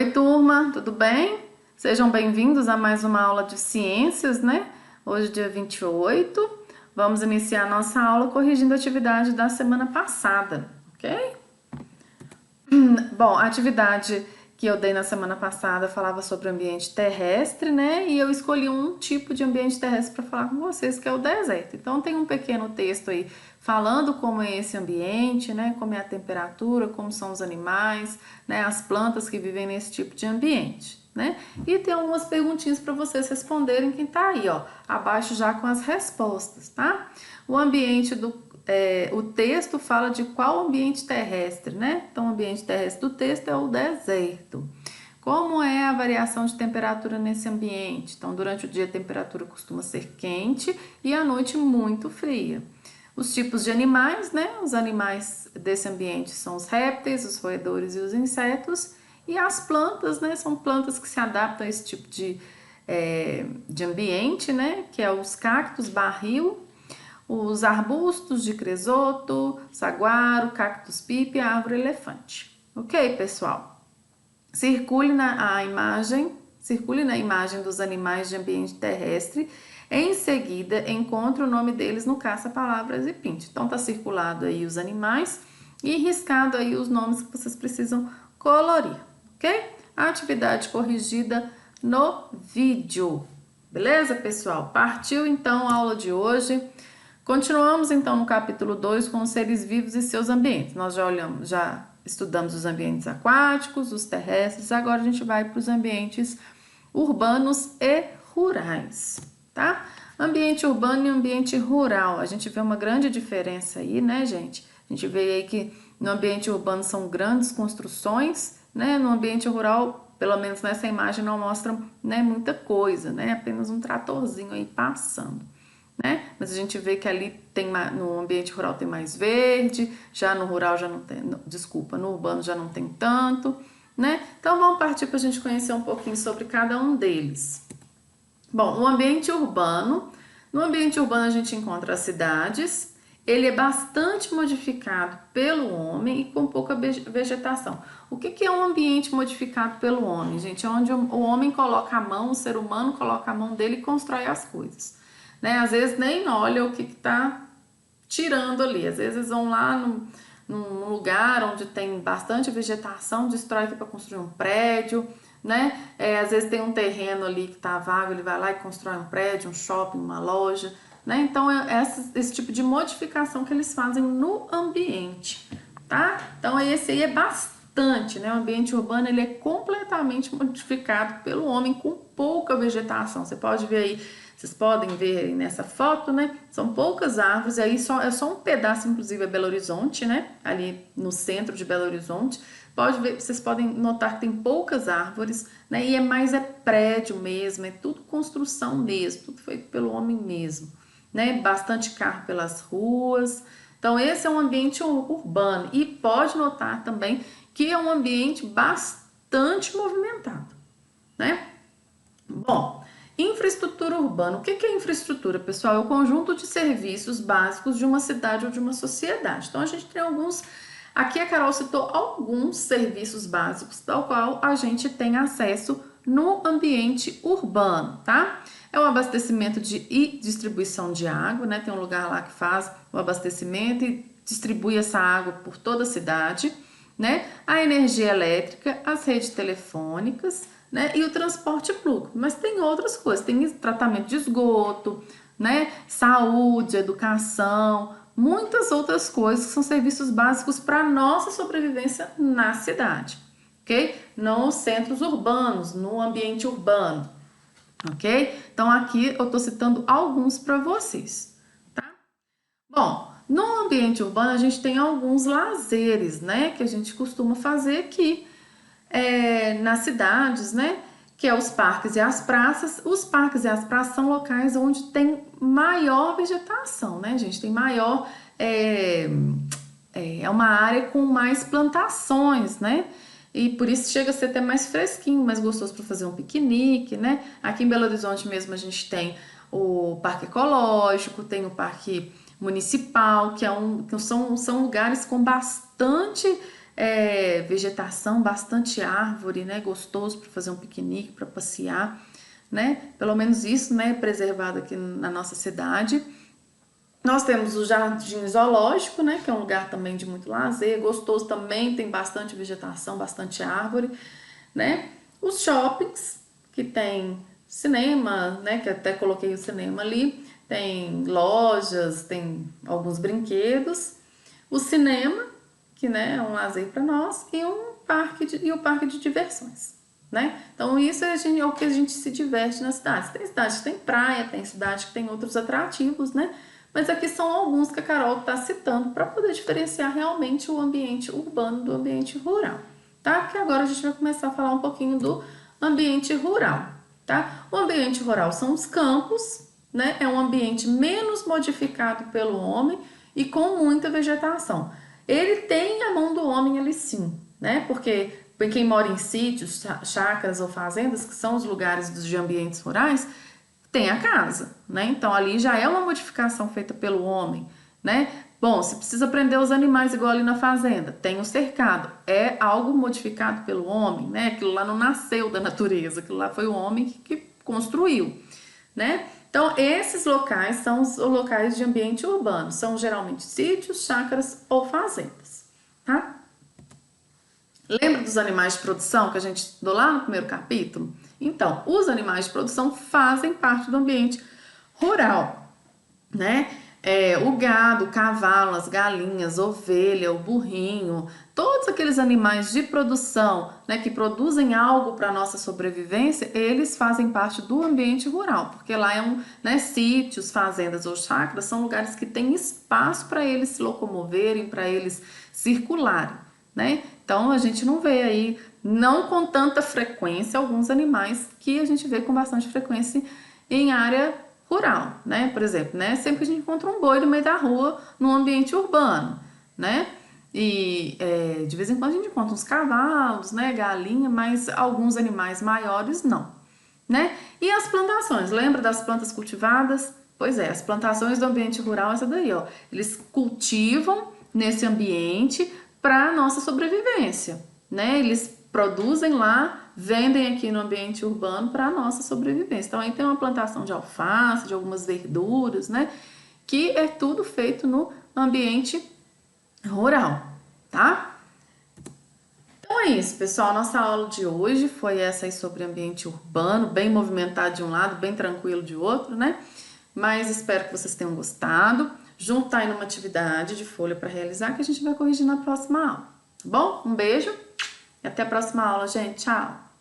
Oi, turma, tudo bem? Sejam bem-vindos a mais uma aula de ciências, né? Hoje, dia 28, vamos iniciar nossa aula corrigindo a atividade da semana passada, ok? Bom, a atividade que eu dei na semana passada falava sobre o ambiente terrestre, né? E eu escolhi um tipo de ambiente terrestre para falar com vocês, que é o deserto. Então, tem um pequeno texto aí falando como é esse ambiente, né? Como é a temperatura, como são os animais, né? As plantas que vivem nesse tipo de ambiente, né? E tem algumas perguntinhas para vocês responderem quem tá aí, ó, abaixo já com as respostas, tá? O ambiente o texto fala de qual ambiente terrestre, né? Então, o ambiente terrestre do texto é o deserto. Como é a variação de temperatura nesse ambiente? Então, durante o dia a temperatura costuma ser quente e à noite muito fria. Os tipos de animais, né? Os animais desse ambiente são os répteis, os roedores e os insetos. E as plantas, né? São plantas que se adaptam a esse tipo de ambiente, né? Que é os cactos, barril, os arbustos de cresoto, saguaro, cactus-pipe e árvore elefante. Ok, pessoal? Circule na imagem dos animais de ambiente terrestre. Em seguida, encontre o nome deles no caça-palavras e pinte. Então, tá circulado aí os animais e riscado aí os nomes que vocês precisam colorir, ok? A atividade corrigida no vídeo. Beleza, pessoal? Partiu então a aula de hoje. Continuamos então no capítulo 2 com os seres vivos e seus ambientes. Nós já estudamos os ambientes aquáticos, os terrestres, agora a gente vai para os ambientes urbanos e rurais, tá? Ambiente urbano e ambiente rural. A gente vê uma grande diferença aí, né, gente? A gente vê aí que no ambiente urbano são grandes construções, né? No ambiente rural, pelo menos nessa imagem, não mostra, né, muita coisa, né? Apenas um tratorzinho aí passando, né? Mas a gente vê que ali tem no ambiente rural tem mais verde, já no rural já não tem, desculpa, no urbano já não tem tanto, né? Então vamos partir para a gente conhecer um pouquinho sobre cada um deles. Bom, no ambiente urbano a gente encontra as cidades. Ele é bastante modificado pelo homem e com pouca vegetação. O que é um ambiente modificado pelo homem, gente? É onde o homem coloca a mão, o ser humano coloca a mão dele e constrói as coisas, né? Às vezes nem olha o que está tirando ali. Às vezes vão lá num lugar onde tem bastante vegetação, destrói aqui para construir um prédio, né? Às vezes tem um terreno ali que tá vago, ele vai lá e constrói um prédio, um shopping, uma loja, né? Então é esse tipo de modificação que eles fazem no ambiente, tá? Então esse aí é bastante, né? O ambiente urbano ele é completamente modificado pelo homem com pouca vegetação. Você pode ver aí, vocês podem ver aí nessa foto, né? São poucas árvores, aí é só um pedaço, inclusive é Belo Horizonte, né? Ali no centro de Belo Horizonte. Pode ver, vocês podem notar que tem poucas árvores, né? E é prédio mesmo, é tudo construção mesmo, tudo feito pelo homem mesmo, né? Bastante carro pelas ruas. Então esse é um ambiente urbano e pode notar também que é um ambiente bastante movimentado, né? Bom, infraestrutura urbana. O que é infraestrutura, pessoal? É o conjunto de serviços básicos de uma cidade ou de uma sociedade. Então, a gente tem alguns. Aqui a Carol citou alguns serviços básicos, tal qual a gente tem acesso no ambiente urbano, tá? É o abastecimento e distribuição de água, né? Tem um lugar lá que faz o abastecimento e distribui essa água por toda a cidade, né? A energia elétrica, as redes telefônicas, né? E o transporte público. Mas tem outras coisas, tem tratamento de esgoto, né? Saúde, educação, muitas outras coisas que são serviços básicos para a nossa sobrevivência na cidade, ok? Nos centros urbanos, no ambiente urbano, ok? Então aqui eu estou citando alguns para vocês, tá? Bom, no ambiente urbano a gente tem alguns lazeres, né? Que a gente costuma fazer aqui nas cidades, né? Que é os parques e as praças. Os parques e as praças são locais onde tem maior vegetação, né, gente? Tem maior. É uma área com mais plantações, né? E por isso chega a ser até mais fresquinho, mais gostoso para fazer um piquenique, né? Aqui em Belo Horizonte mesmo a gente tem o Parque Ecológico, tem o Parque Municipal, que são lugares com bastante vegetação, bastante árvore, né? Gostoso para fazer um piquenique, para passear, né? Pelo menos isso, né? Preservado aqui na nossa cidade. Nós temos o Jardim Zoológico, né? Que é um lugar também de muito lazer, gostoso também, tem bastante vegetação, bastante árvore, né? Os shoppings, que tem cinema, né? Que até coloquei o cinema ali, tem lojas, tem alguns brinquedos. O cinema, que, né, é um lazer para nós, e o parque de diversões, né? Então isso é o que a gente se diverte na cidade. Tem cidade que tem praia, tem cidade que tem outros atrativos, né? Mas aqui são alguns que a Carol está citando para poder diferenciar realmente o ambiente urbano do ambiente rural, tá? Porque agora a gente vai começar a falar um pouquinho do ambiente rural, tá? O ambiente rural são os campos, né? É um ambiente menos modificado pelo homem e com muita vegetação. Ele tem a mão do homem ali sim, né? Porque quem mora em sítios, chácaras ou fazendas, que são os lugares de ambientes rurais, tem a casa, né? Então ali já é uma modificação feita pelo homem, né? Bom, se precisa prender os animais igual ali na fazenda, tem o cercado, é algo modificado pelo homem, né? Aquilo lá não nasceu da natureza, aquilo lá foi o homem que construiu, né? Então esses locais são os locais de ambiente urbano, são geralmente sítios, chácaras ou fazendas, tá? Lembra dos animais de produção que a gente estudou lá no primeiro capítulo? Então, os animais de produção fazem parte do ambiente rural, né? O gado, o cavalo, as galinhas, ovelha, o burrinho, todos aqueles animais de produção, né, que produzem algo para a nossa sobrevivência, eles fazem parte do ambiente rural, porque lá né, sítios, fazendas ou chácaras são lugares que têm espaço para eles se locomoverem, para eles circularem, né? Então a gente não vê aí, não com tanta frequência, alguns animais que a gente vê com bastante frequência em área rural, né? Por exemplo, né? Sempre que a gente encontra um boi no meio da rua, num ambiente urbano, né? E de vez em quando a gente encontra uns cavalos, né? Galinha, mas alguns animais maiores não, né? E as plantações, lembra das plantas cultivadas? Pois é, as plantações do ambiente rural, essa daí, ó. Eles cultivam nesse ambiente para nossa sobrevivência, né? Eles produzem lá, vendem aqui no ambiente urbano para nossa sobrevivência. Então aí tem uma plantação de alface, de algumas verduras, né? Que é tudo feito no ambiente rural, tá? Então é isso, pessoal. Nossa aula de hoje foi essa aí sobre ambiente urbano, bem movimentado de um lado, bem tranquilo de outro, né? Mas espero que vocês tenham gostado. Junta aí numa atividade de folha para realizar que a gente vai corrigir na próxima aula, tá bom? Um beijo e até a próxima aula, gente. Tchau!